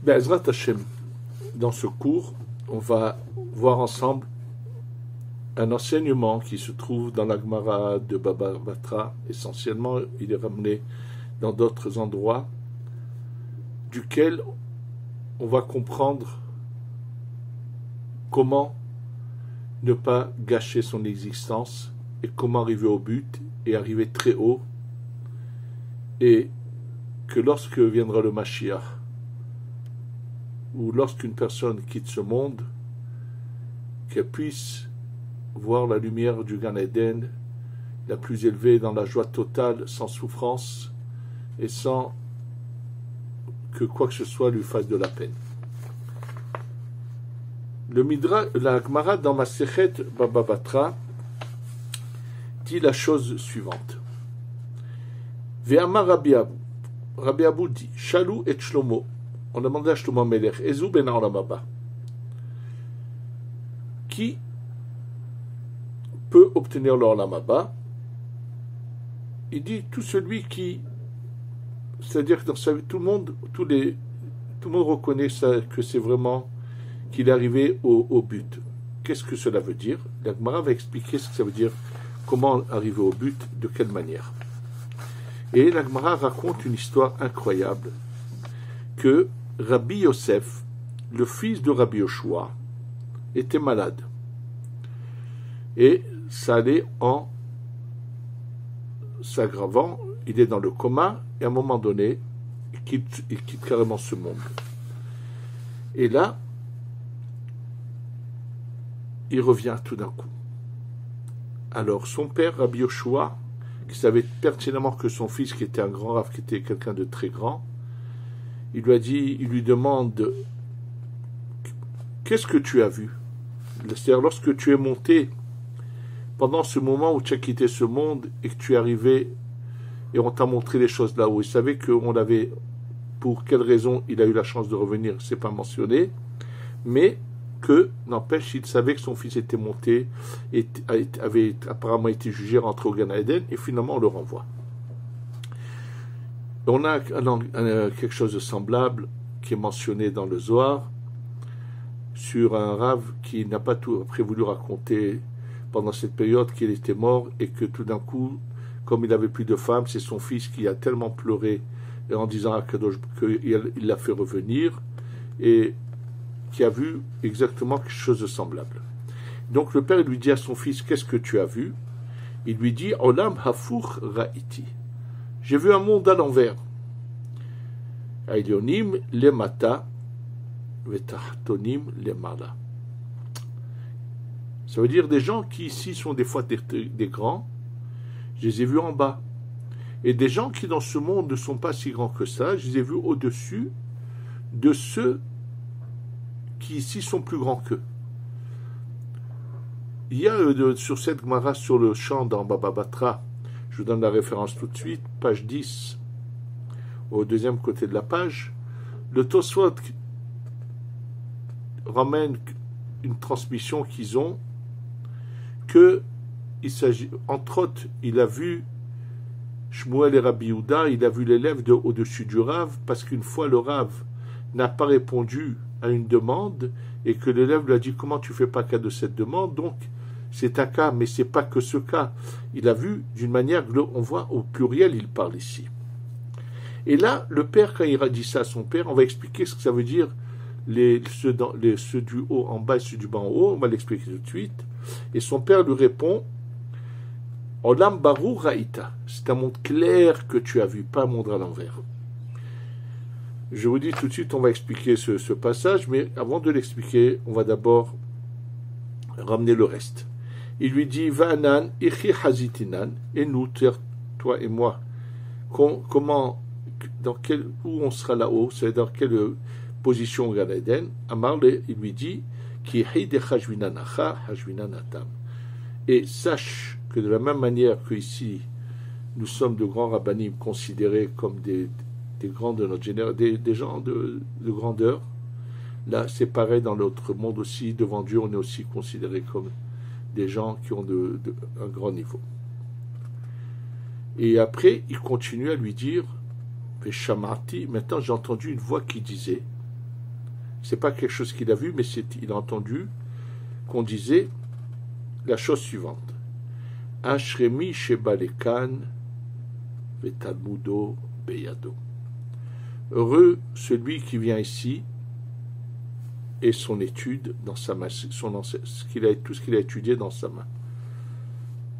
Be'ezrat Hashem, dans ce cours, on va voir ensemble un enseignement qui se trouve dans la Gemara de Baba Batra. Essentiellement, il est ramené dans d'autres endroits, duquel on va comprendre comment ne pas gâcher son existence et comment arriver au but et arriver très haut, et que lorsque viendra le Mashiach, ou lorsqu'une personne quitte ce monde, qu'elle puisse voir la lumière du Gan Eden, la plus élevée, dans la joie totale, sans souffrance et sans que quoi que ce soit lui fasse de la peine. La Gemara dans Masechet Baba Batra dit la chose suivante. Ve'amar Rabbi Abou. Rabbi Abou dit, Shalou et Shlomo. On a demandé à Shlomo Melech, Ezou ben Olam haba. Qui peut obtenir l'Olam haba? Il dit tout celui qui, c'est-à-dire que dans sa vie, tout le monde reconnaît ça, que c'est vraiment qu'il est arrivé au but. Qu'est-ce que cela veut dire? La Gemara va expliquer ce que ça veut dire, comment arriver au but, de quelle manière. Et la Gemara raconte une histoire incroyable, que Rabbi Yosef, le fils de Rabbi Yoshua, était malade. Et ça allait en s'aggravant, il est dans le coma, et à un moment donné, il quitte carrément ce monde. Et là, il revient tout d'un coup. Alors son père, Rabbi Yoshua, qui savait pertinemment que son fils, qui était un grand rav, qui était quelqu'un de très grand, il lui demande, qu'est-ce que tu as vu? C'est-à-dire, lorsque tu es monté, pendant ce moment où tu as quitté ce monde, et que tu es arrivé, et on t'a montré les choses là-haut, il savait qu'on avait, pour quelle raison il a eu la chance de revenir, c'est pas mentionné, mais que, n'empêche, il savait que son fils était monté, et avait apparemment été jugé, rentré au Gan Eden, et finalement on le renvoie. On a quelque chose de semblable qui est mentionné dans le Zohar sur un Rav qui n'a pas tout après voulu raconter pendant cette période qu'il était mort et que tout d'un coup, comme il n'avait plus de femme, c'est son fils qui a tellement pleuré en disant à Kadosh qu'il l'a fait revenir et qui a vu exactement quelque chose de semblable. Donc le père lui dit à son fils, qu'est-ce que tu as vu? Il lui dit, Olam hafur ra'iti. J'ai vu un monde à l'envers. Ailionim lemata vetahtonim lemala. Ça veut dire des gens qui ici sont des fois des grands, je les ai vus en bas. Et des gens qui dans ce monde ne sont pas si grands que ça, je les ai vus au-dessus de ceux qui ici sont plus grands qu'eux. Il y a sur cette Gemara, sur le champ dans Baba Batra, je vous donne la référence tout de suite, page 10, au deuxième côté de la page, le Tosfot ramène une transmission qu'ils ont, que il s'agit, entre autres, il a vu Shmuel et Rabbi Yehuda, il a vu l'élève au-dessus du Rav, parce qu'une fois le Rav n'a pas répondu à une demande, et que l'élève lui a dit, comment tu fais pas cas de cette demande? Donc, c'est un cas, mais c'est pas que ce cas. Il a vu d'une manière, on voit au pluriel, il parle ici. Et là, le père, quand il a dit ça à son père, on va expliquer ce que ça veut dire, ceux du haut en bas et ceux du bas en haut, on va l'expliquer tout de suite. Et son père lui répond, Olam Barou Raïta, c'est un monde clair que tu as vu, pas un monde à l'envers. Je vous dis tout de suite, on va expliquer ce passage, mais avant de l'expliquer, on va d'abord ramener le reste. Il lui dit, Va'anan, ichi hazitinan, et nous, toi et moi, comment, où on sera là-haut, c'est dans quelle position au Gan Eden. Amar, il lui dit, Ki heidecha hajvinanacha, hajvinanatam. Et sache que de la même manière que ici, nous sommes de grands rabbanim considérés comme des grands de notre génération, des gens de grandeur, là, c'est pareil dans notre monde aussi, devant Dieu, on est aussi considérés comme des gens qui ont un grand niveau. Et après, il continue à lui dire, Veshamati, maintenant j'ai entendu une voix qui disait, C'est pas quelque chose qu'il a vu, mais il a entendu qu'on disait la chose suivante. Ashremi shebalekan vetalmudo beyado. Heureux celui qui vient ici et son étude dans sa main, tout ce qu'il a étudié dans sa main.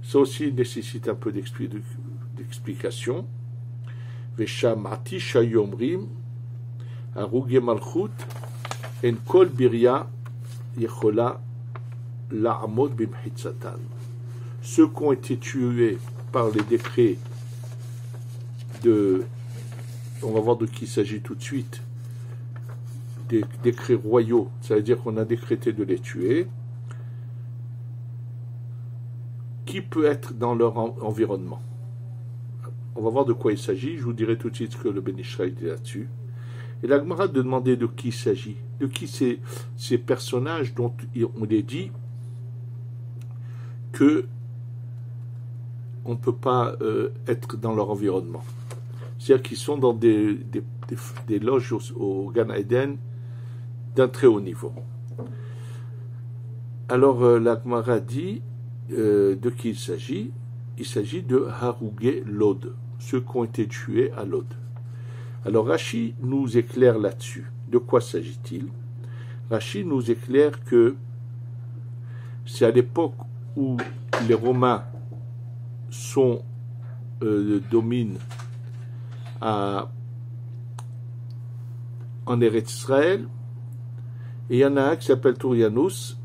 Ça aussi nécessite un peu d'explication. Veshamati shayomrim aruge malchut en kol birya yechola la'amod bimhitzatan. Ceux qui ont été tués par les décrets on va voir de qui il s'agit tout de suite, des décrets royaux, ça veut dire qu'on a décrété de les tuer, qui peut être dans leur environnement. On va voir de quoi il s'agit, je vous dirai tout de suite ce que le Ben Ishraï dit là-dessus. Et la Gemara de demander de qui il s'agit, de qui ces personnages dont on est dit que on ne peut pas être dans leur environnement. C'est-à-dire qu'ils sont dans des loges au Gan Eden d'un très haut niveau. Alors la Gemara dit de qui il s'agit. Il s'agit de Harougé Lod, ceux qui ont été tués à Lod. Alors Rashi nous éclaire là-dessus. De quoi s'agit-il? Rashi nous éclaire que c'est à l'époque où les Romains dominent en Eretz Israël, et il y en a un qui s'appelle Tourianus,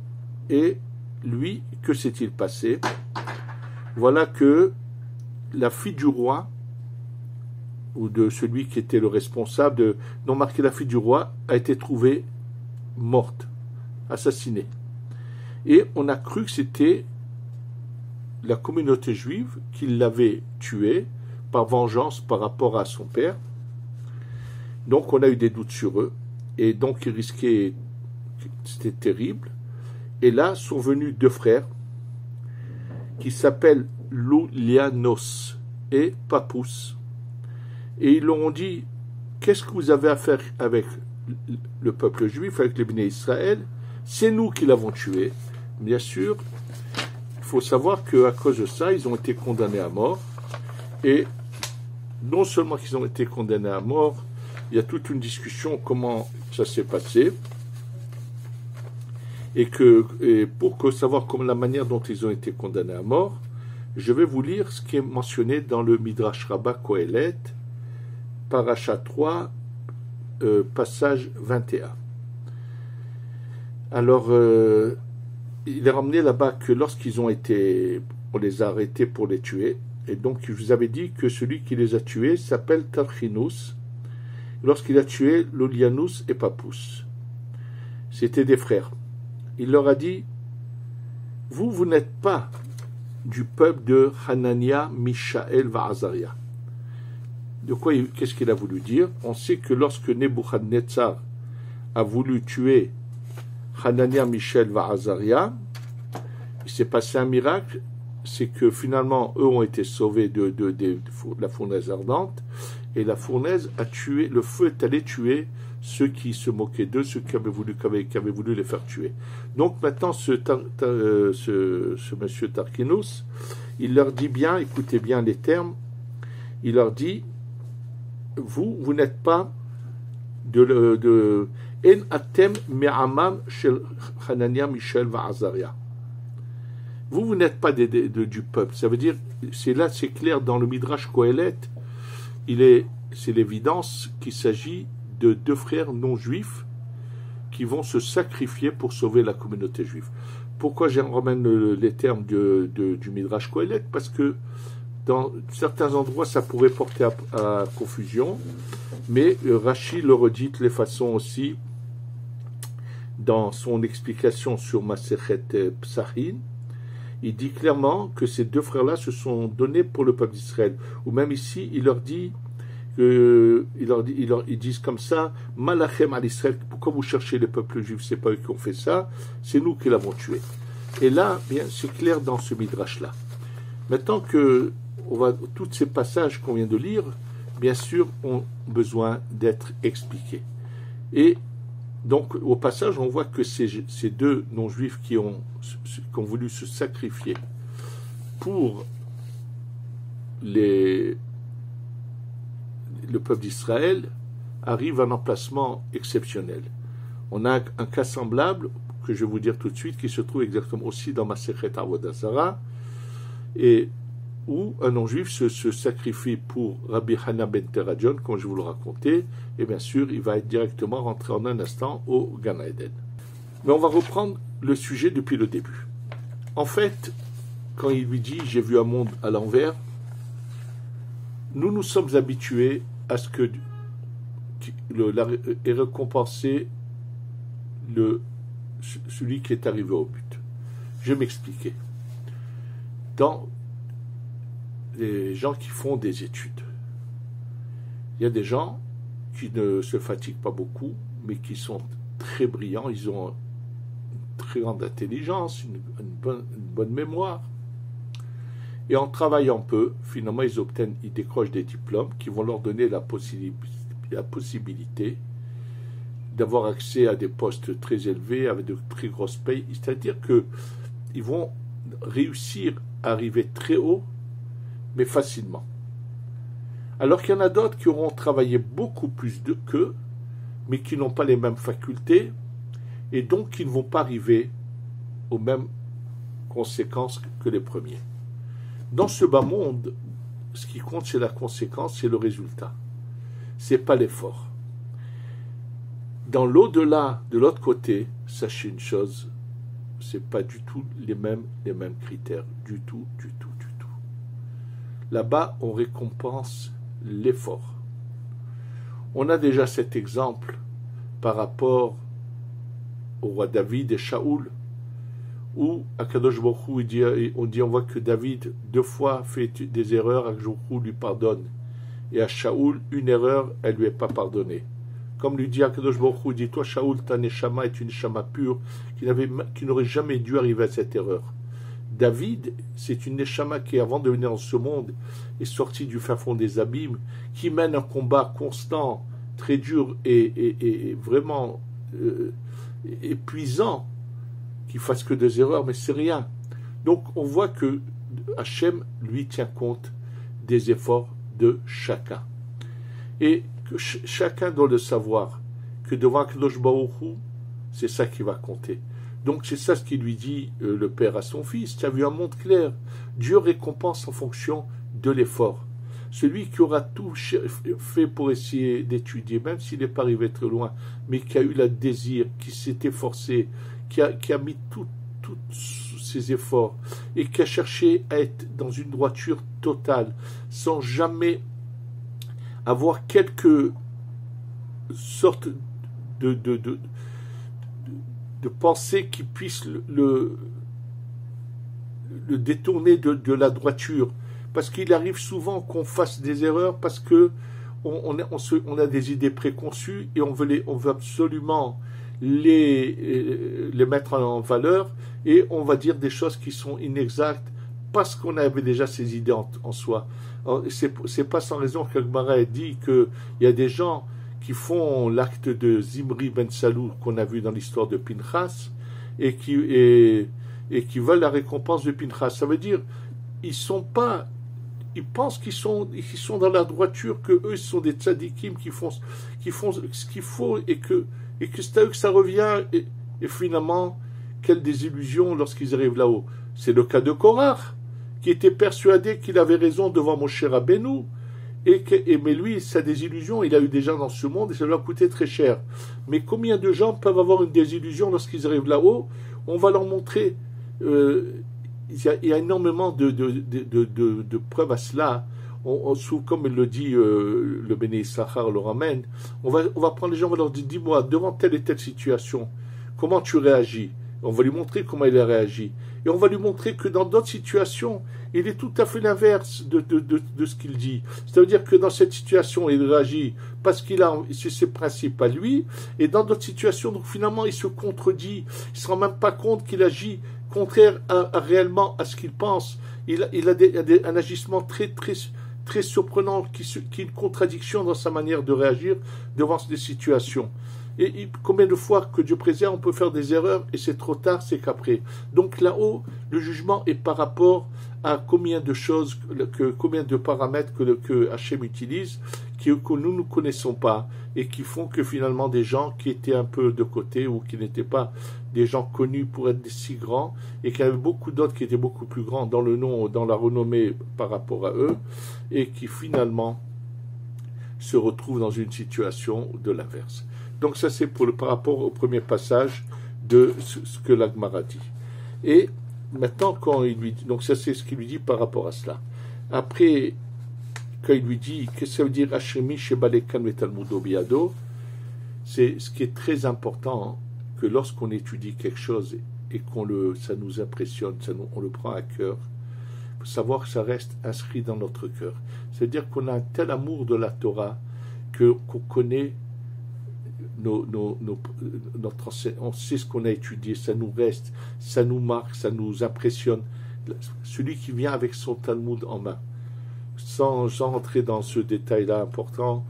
et lui, que s'est-il passé? Voilà que la fille du roi, ou de celui qui était le responsable, non marqué la fille du roi, a été trouvée morte, assassinée. Et on a cru que c'était la communauté juive qui l'avait tuée par vengeance par rapport à son père. Donc on a eu des doutes sur eux, et donc ils risquaient, c'était terrible. Et là sont venus deux frères qui s'appellent Loulianos et Papous, et ils leur ont dit: qu'est-ce que vous avez à faire avec le peuple juif, avec les Béné Israël? C'est nous qui l'avons tué. Bien sûr, il faut savoir qu'à cause de ça, ils ont été condamnés à mort, et non seulement qu'ils ont été condamnés à mort, il y a toute une discussion comment ça s'est passé, et pour savoir la manière dont ils ont été condamnés à mort, je vais vous lire ce qui est mentionné dans le Midrash Rabbah Kohelet, Paracha 3, passage 21. Alors, il est ramené là-bas que lorsqu'ils ont été, on les a arrêtés pour les tuer, et donc je vous avais dit que celui qui les a tués s'appelle Tarchinus, lorsqu'il a tué Lolianus et Papous. C'était des frères. Il leur a dit: vous n'êtes pas du peuple de Hanania, Mishaël, Va'azaria. De quoi, qu'est-ce qu'il a voulu dire? On sait que lorsque Nebuchadnezzar a voulu tuer Hanania, Mishaël, Va'azaria, il s'est passé un miracle, c'est que finalement eux ont été sauvés de la fournaise ardente, et la fournaise a tué, le feu est allé tuer ceux qui se moquaient d'eux, ceux qui avaient voulu les faire tuer. Donc maintenant ce monsieur Tarquinus, il leur dit bien, écoutez bien les termes, il leur dit: vous n'êtes pas de En atem me'amam shel Hanania, Mishaël, Va'azaria. Vous n'êtes pas du peuple. Ça veut dire, c'est clair dans le Midrash Kohelet, c'est l'évidence qu'il s'agit de deux frères non juifs qui vont se sacrifier pour sauver la communauté juive. Pourquoi je ramène les termes du Midrash Kohelet? Parce que dans certains endroits, ça pourrait porter à confusion, mais Rashi le redit de les façons aussi dans son explication sur Masechet Psachin. Il dit clairement que ces deux frères-là se sont donnés pour le peuple d'Israël. Ou même ici, il leur dit, ils disent comme ça: Malachem al Israël, pourquoi vous cherchez les peuples juifs? C'est pas eux qui ont fait ça, c'est nous qui l'avons tué. Et là, bien, c'est clair dans ce midrash-là. Maintenant que tous ces passages qu'on vient de lire, bien sûr, ont besoin d'être expliqués. Et Donc, au passage, on voit que ces deux non-juifs qui ont voulu se sacrifier pour le peuple d'Israël arrivent à un emplacement exceptionnel. On a un cas semblable, que je vais vous dire tout de suite, qui se trouve exactement aussi dans Masechet Avodah Zarah, et où un non-juif se sacrifie pour Rabbi Hana ben Teradjon, comme je vous le racontais, et bien sûr, il va être directement rentré en un instant au Gan Eden. Mais on va reprendre le sujet depuis le début. En fait, quand il lui dit « j'ai vu un monde à l'envers », nous sommes habitués à ce que est récompensé celui qui est arrivé au but. Je vais m'expliquer. Dans les gens qui font des études, il y a des gens qui ne se fatiguent pas beaucoup, mais qui sont très brillants, ils ont une très grande intelligence, une bonne mémoire. Et en travaillant peu, finalement, ils décrochent des diplômes qui vont leur donner la possibilité d'avoir accès à des postes très élevés, avec de très grosses payes. C'est-à-dire qu'ils vont réussir à arriver très haut, mais facilement. Alors qu'il y en a d'autres qui auront travaillé beaucoup plus qu'eux, mais qui n'ont pas les mêmes facultés, et donc qui ne vont pas arriver aux mêmes conséquences que les premiers. Dans ce bas monde, ce qui compte, c'est la conséquence, c'est le résultat. Ce n'est pas l'effort. Dans l'au-delà, de l'autre côté, sachez une chose, ce n'est pas du tout les mêmes critères. Du tout. Là-bas, on récompense l'effort. On a déjà cet exemple par rapport au roi David et Shaoul, où Akadosh Baruch Hu, on voit que David 2 fois fait des erreurs, Akadosh Baruch Hu lui pardonne. Et à Shaoul, une erreur, elle ne lui est pas pardonnée. Comme lui dit Akadosh Baruch Hu, dit, toi Shaoul, ta neshama est une neshama pure, qui n'aurait jamais dû arriver à cette erreur. David, c'est une neshama qui, avant de venir dans ce monde, est sortie du fin fond des abîmes, qui mène un combat constant, très dur et vraiment épuisant, qui fasse que des erreurs, mais c'est rien. Donc on voit que Hachem, lui, tient compte des efforts de chacun. Et que chacun doit le savoir, que devant Akadosh Baruch Hu, c'est ça qui va compter. Donc c'est ça ce qu'il lui dit le père à son fils. Tu as vu un monde clair. Dieu récompense en fonction de l'effort. Celui qui aura tout fait pour essayer d'étudier, même s'il n'est pas arrivé très loin, mais qui a eu le désir, qui s'est efforcé, qui a mis tous ses efforts et qui a cherché à être dans une droiture totale, sans jamais avoir quelque sorte de pensée qui puisse le détourner de la droiture. Parce qu'il arrive souvent qu'on fasse des erreurs parce que on a des idées préconçues et on veut absolument les mettre en valeur, et on va dire des choses qui sont inexactes parce qu'on avait déjà ces idées en soi. C'est pas sans raison qu'Agmara a dit qu'il y a des gens qui font l'acte de Zimri ben Salou qu'on a vu dans l'histoire de Pinchas et qui veulent la récompense de Pinchas. Ça veut dire ils pensent qu'ils sont dans la droiture, que eux sont des tzadikim qui font ce qu'il faut et que c'est à eux que ça revient, et finalement, quelle désillusion lorsqu'ils arrivent là-haut. C'est le cas de Korach, qui était persuadé qu'il avait raison devant Moshe Rabbeinu, mais lui, sa désillusion, il a eu déjà dans ce monde, et ça lui a coûté très cher. Mais combien de gens peuvent avoir une désillusion lorsqu'ils arrivent là-haut? On va leur montrer, il y a énormément de preuves à cela. Comme le dit le Béné Issachar, le ramène, on va prendre les gens, on va leur dire, dis-moi, devant telle et telle situation, comment tu réagis? On va lui montrer comment il a réagi. Et on va lui montrer que dans d'autres situations, il est tout à fait l'inverse de ce qu'il dit. C'est-à-dire que dans cette situation, il réagit parce qu'il a ses principes à lui, et dans d'autres situations, donc finalement, il se contredit. Il ne se rend même pas compte qu'il agit contraire réellement à ce qu'il pense. Il a un agissement très surprenant, qui est une contradiction dans sa manière de réagir devant des situations. Et combien de fois que Dieu préserve, on peut faire des erreurs et c'est trop tard, c'est qu'après. Donc là-haut, le jugement est par rapport à combien de choses, combien de paramètres que Hachem utilise, que nous ne connaissons pas et qui font que finalement des gens qui étaient un peu de côté ou qui n'étaient pas des gens connus pour être si grands et qu'il y avait beaucoup d'autres qui étaient beaucoup plus grands dans le nom, dans la renommée par rapport à eux et qui finalement se retrouvent dans une situation de l'inverse. Donc ça c'est par rapport au premier passage de ce que l'Agmara dit. Et maintenant quand il lui dit, donc ça c'est ce qu'il lui dit par rapport à cela. Après, quand il lui dit, qu'est-ce que ça veut dire Hashemi Shebalekan Metalmudo Biado, c'est ce qui est très important, que lorsqu'on étudie quelque chose et ça nous impressionne, on le prend à cœur, il faut savoir que ça reste inscrit dans notre cœur. C'est-à-dire qu'on a un tel amour de la Torah qu'on connaît notre enseignement, on sait ce qu'on a étudié, ça nous reste, ça nous marque, ça nous impressionne. Celui qui vient avec son Talmud en main, sans entrer dans ce détail-là important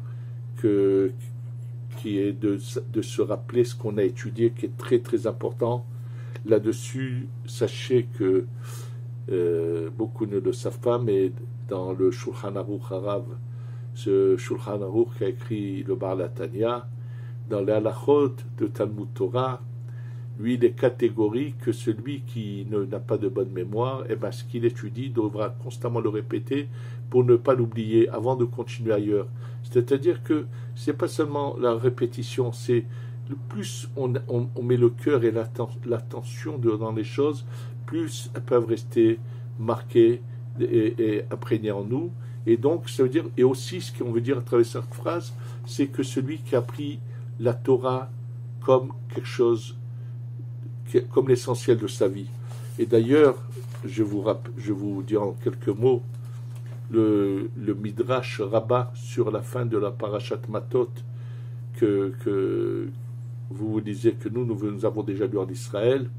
qui est de se rappeler ce qu'on a étudié, qui est très très important. Là-dessus, sachez que beaucoup ne le savent pas, mais dans le Shulchan Aruch Harav, ce Shulchan Aruch qui a écrit le Baal HaTanya, dans les halachot de Talmud Torah, lui, il est catégorique que celui qui n'a pas de bonne mémoire, eh ben, ce qu'il étudie devra constamment le répéter pour ne pas l'oublier avant de continuer ailleurs. C'est-à-dire que c'est pas seulement la répétition, c'est le plus on met le cœur et l'attention dans les choses, plus elles peuvent rester marquées et imprégnées en nous. Et donc, ça veut dire, et aussi ce qu'on veut dire à travers cette phrase, c'est que celui qui a pris la Torah comme quelque chose, comme l'essentiel de sa vie. Et d'ailleurs, je vous dis en quelques mots, le Midrash Rabbah sur la fin de la Parashat Matot, que vous disiez que nous avons déjà lu en Israël.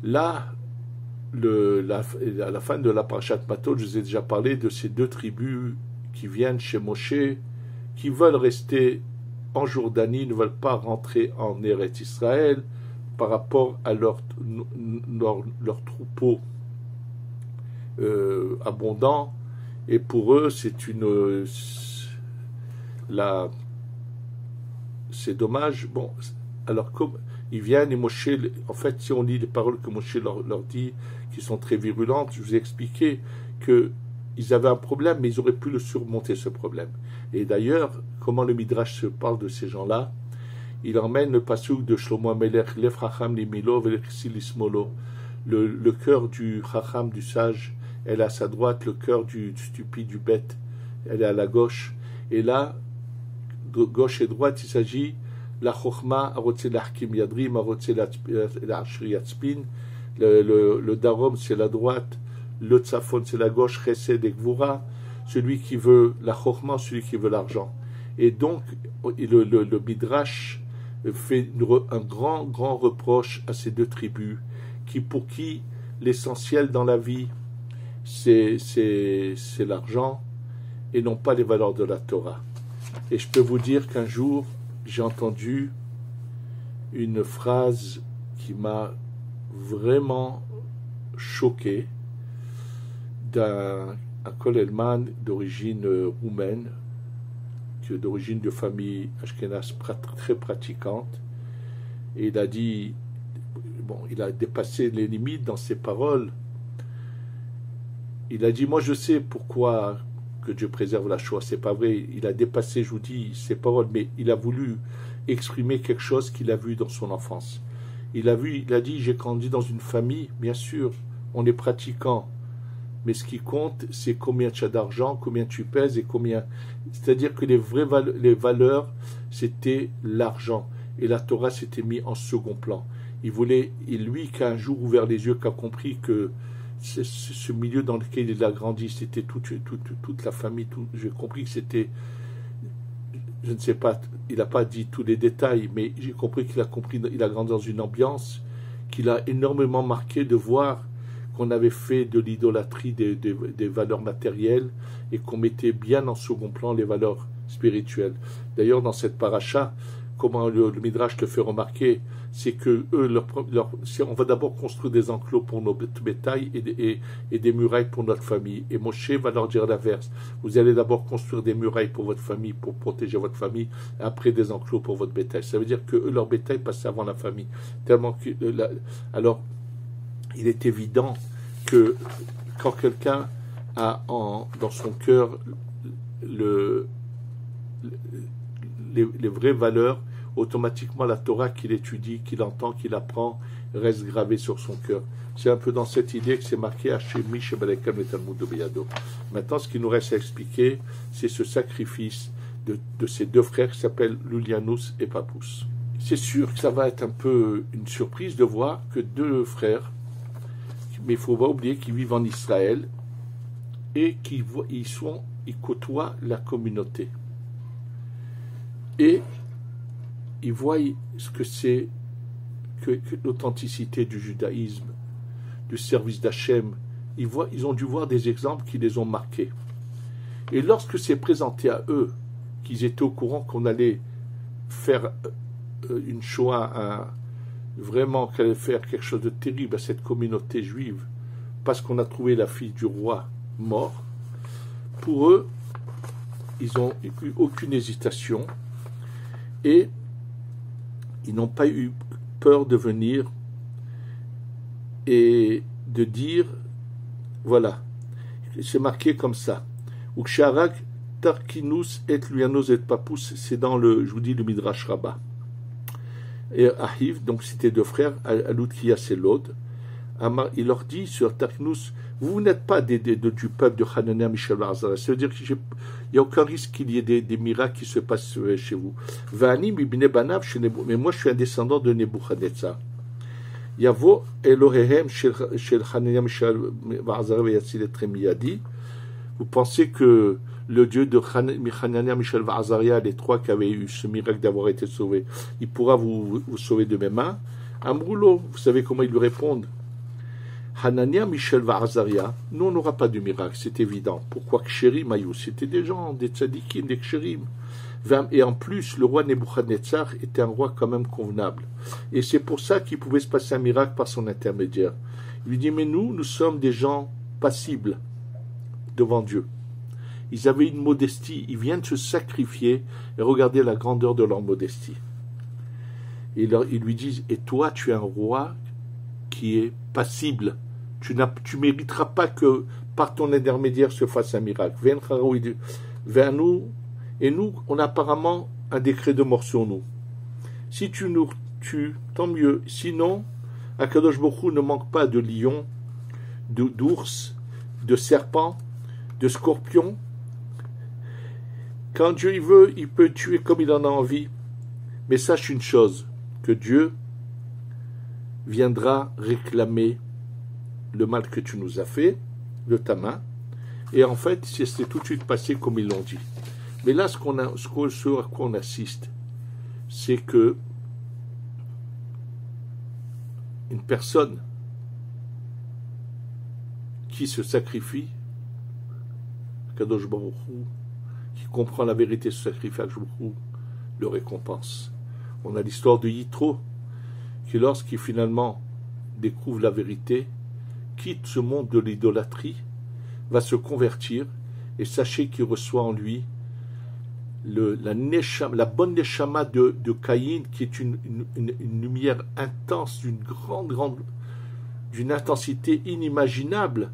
Là, à la fin de la Parashat Matot, je vous ai déjà parlé de ces deux tribus qui viennent chez Moshe, qui veulent rester en Jordanie, ne veulent pas rentrer en Eretz Israël par rapport à leur troupeau abondant, et pour eux c'est dommage. Bon, alors comme ils viennent et Moshe, en fait si on lit les paroles que Moshe leur dit, qui sont très virulentes, je vous ai expliqué qu'ils avaient un problème, mais ils auraient pu le surmonter, ce problème. Et d'ailleurs, comment le Midrash se parle de ces gens-là, il emmène le pasuk de Shlomo HaMelech, Lev Chacham Limilo Velechsil Ismolo, le cœur du Chacham, du sage, elle est à sa droite, le cœur du stupide, du bête, elle est à la gauche. Et là, de gauche et droite, il s'agit la Chochma, Arotse Lachkim Yadrim, Arotse Lachri Yatzpin, le Darom c'est la droite, le Tzafon c'est la gauche, Chesed et Gvura, celui qui veut la Chochma, celui qui veut l'argent. Et donc, le Midrash fait un grand reproche à ces deux tribus, pour qui l'essentiel dans la vie, c'est l'argent et non pas les valeurs de la Torah. Et je peux vous dire qu'un jour, j'ai entendu une phrase qui m'a vraiment choqué d'un Kollelman d'origine roumaine, d'origine de famille ashkénaze très pratiquante, et il a dit, bon, il a dépassé les limites dans ses paroles. Il a dit, moi je sais pourquoi que Dieu préserve la Shoah, c'est pas vrai, il a dépassé, je vous dis, ses paroles, mais il a voulu exprimer quelque chose qu'il a vu dans son enfance. Il a dit, j'ai grandi dans une famille, bien sûr, on est pratiquant, mais ce qui compte, c'est combien tu as d'argent, combien tu pèses et combien... C'est-à-dire que les valeurs, c'était l'argent. Et la Torah s'était mise en second plan. Lui, qui a un jour ouvert les yeux, qui a compris que ce milieu dans lequel il a grandi, c'était toute la famille. J'ai compris que c'était... Je ne sais pas, il n'a pas dit tous les détails, mais j'ai compris qu'il a grandi dans une ambiance qui l'a énormément marqué de voir qu'on avait fait de l'idolâtrie des valeurs matérielles et qu'on mettait bien en second plan les valeurs spirituelles. D'ailleurs, dans cette paracha, comment le Midrash te fait remarquer, c'est que eux, on va d'abord construire des enclos pour notre bétail et des murailles pour notre famille. Et Moshe va leur dire l'inverse. Vous allez d'abord construire des murailles pour votre famille, pour protéger votre famille, et après des enclos pour votre bétail. Ça veut dire que eux, leur bétail passe avant la famille. Tellement que, alors, il est évident que quand quelqu'un a dans son cœur les vraies valeurs, automatiquement la Torah qu'il étudie, qu'il entend, qu'il apprend, reste gravée sur son cœur. C'est un peu dans cette idée que c'est marqué Hashemi Shebalekam le Talmud de Beyado. Maintenant, ce qui nous reste à expliquer, c'est ce sacrifice de ces deux frères qui s'appellent Lulianus et Papus. C'est sûr que ça va être un peu une surprise de voir que deux frères, mais il ne faut pas oublier qu'ils vivent en Israël et qu'ils côtoient la communauté. Et ils voient ce que c'est que l'authenticité du judaïsme, du service d'Hachem. Ils ont dû voir des exemples qui les ont marqués. Et lorsque c'est présenté à eux, qu'ils étaient au courant qu'on allait faire une Shoah, vraiment qu'elle allait faire quelque chose de terrible à cette communauté juive, parce qu'on a trouvé la fille du roi mort, pour eux, ils n'ont eu aucune hésitation et ils n'ont pas eu peur de venir et de dire, voilà, c'est marqué comme ça. Uksharak Tarkinus et Luyanos et Papus, c'est dans le, je vous dis, le Midrash Rabbah. Et Ahiv, donc c'était deux frères, Alutkias et Lod, il leur dit sur Tarkinus, vous n'êtes pas du peuple de Hanania, Mishaël, Azara. Ça veut dire qu'il n'y a aucun risque qu'il y ait des miracles qui se passent chez vous. Mais moi, je suis un descendant de Nebuchadnezzar. Yavo Elohehem shel Hanania, Mishaël, Azara, Veyatsil et Tremiyadi. Vous pensez que le Dieu de Hanania, Mishaël, Azaria, les trois qui avaient eu ce miracle d'avoir été sauvés, il pourra vous sauver de mes mains. Amroulo, vous savez comment ils lui répondent? Hanania, Mishaël, Azaria, nous on n'aura pas de miracle, c'est évident. Pourquoi Ksherim, Ayou? C'était des gens, des tzadikim, des Ksherim. Et en plus, le roi Nebuchadnezzar était un roi quand même convenable. Et c'est pour ça qu'il pouvait se passer un miracle par son intermédiaire. Il lui dit, mais nous sommes des gens passibles devant Dieu. Ils avaient une modestie, ils viennent se sacrifier, et regardez la grandeur de leur modestie. Et ils lui disent, et toi, tu es un roi qui est passible. Tu mériteras pas que par ton intermédiaire se fasse un miracle. Vers nous, et nous, on a apparemment un décret de mort sur nous. Si tu nous tues, tant mieux. Sinon, Akadosh Baruch Hu ne manque pas de lions, d'ours, de serpents, de scorpions. Quand Dieu il veut, il peut tuer comme il en a envie. Mais sache une chose, que Dieu viendra réclamer le mal que tu nous as fait de ta main. Et en fait, c'est tout de suite passé comme ils l'ont dit. Mais là, ce à quoi on assiste, c'est que une personne qui se sacrifie, Kadosh Baruch Hu, qui comprend la vérité, se sacrifie, Kadosh Baruch Hu le récompense. On a l'histoire de Yitro, qui lorsqu'il finalement découvre la vérité, quitte ce monde de l'idolâtrie, va se convertir, et sachez qu'il reçoit en lui la bonne neshama de Caïn, qui est une lumière intense, d'une intensité inimaginable,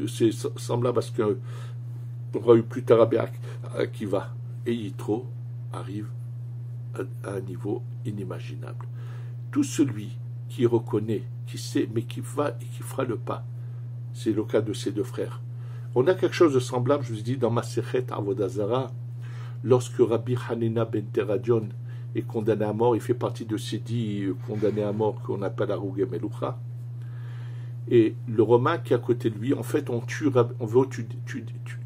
c'est semblable à ce qu'on aura eu plus tard à Akiva. Et Yitro arrive à un niveau inimaginable. Tout celui qui reconnaît, qui sait, mais qui va et qui fera le pas, c'est le cas de ces deux frères. On a quelque chose de semblable, je vous dis, dans Masechet Avodah Zara, lorsque Rabbi Hanina ben Teradion est condamné à mort, il fait partie de ces 10 condamnés à mort qu'on appelle Arugé Meloucha. Et le Romain qui est à côté de lui, en fait, on veut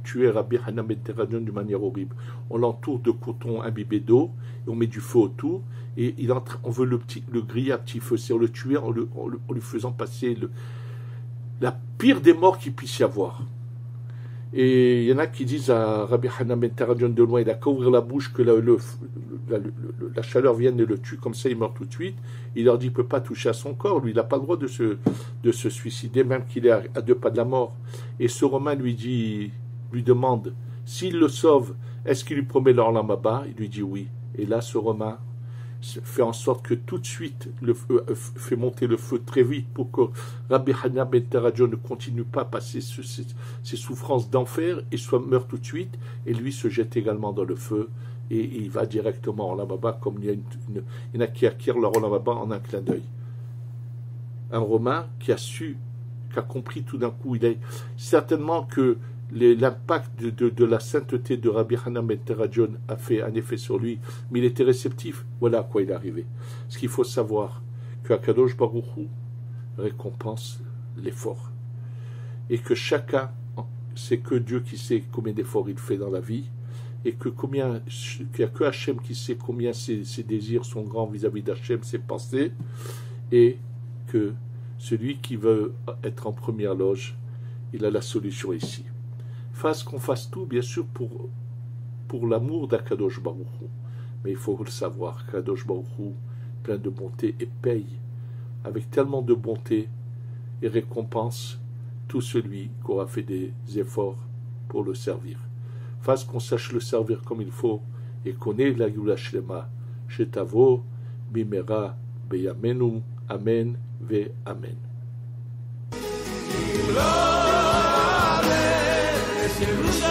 tuer Rabbi Hanina ben Teradion d'une manière horrible. On l'entoure de coton imbibé d'eau, et on met du feu autour, et on veut le griller à petit feu, c'est-à-dire le tuer en lui faisant passer la pire des morts qu'il puisse y avoir. Et il y en a qui disent à Rabbi Hanan ben Teradjon de loin, il a qu'à ouvrir la bouche, que la chaleur vienne et le tue, comme ça il meurt tout de suite. Il leur dit qu'il ne peut pas toucher à son corps, lui il n'a pas le droit de se suicider, même qu'il est à 2 pas de la mort. Et ce Romain lui demande, s'il le sauve, est-ce qu'il lui promet l'Olam Haba? Il lui dit oui. Et là ce Romain fait en sorte que tout de suite fait monter le feu très vite pour que Rabbi Hanan ben Teradjon ne continue pas à passer ses souffrances d'enfer et meurt tout de suite, et lui se jette également dans le feu et il va directement en Olam Haba, comme il y en a qui acquièrent leur Olam Haba en un clin d'œil. Un Romain qui a compris tout d'un coup, il a certainement que l'impact de la sainteté de Rabbi Hanan ben Teradjon a fait un effet sur lui, mais il était réceptif. Voilà à quoi il est arrivé. Ce qu'il faut savoir, que Akadosh Baruch Hu récompense l'effort. Et que chacun, c'est que Dieu qui sait combien d'efforts il fait dans la vie, et qu'il n'y a que Hachem qui sait combien ses désirs sont grands vis-à-vis d'Hachem, ses pensées, et que celui qui veut être en première loge, il a la solution ici. Fasse qu'on fasse tout, bien sûr, pour l'amour d'Akadosh Baruch Hu. Mais il faut le savoir, Akadosh Baruch Hu, plein de bonté, et paye avec tellement de bonté et récompense tout celui qui aura fait des efforts pour le servir. Fasse qu'on sache le servir comme il faut et qu'on ait la Yula Shlema, Shetavo, Bimera, Beyamenu, Amen, Ve Amen. Jerusalem.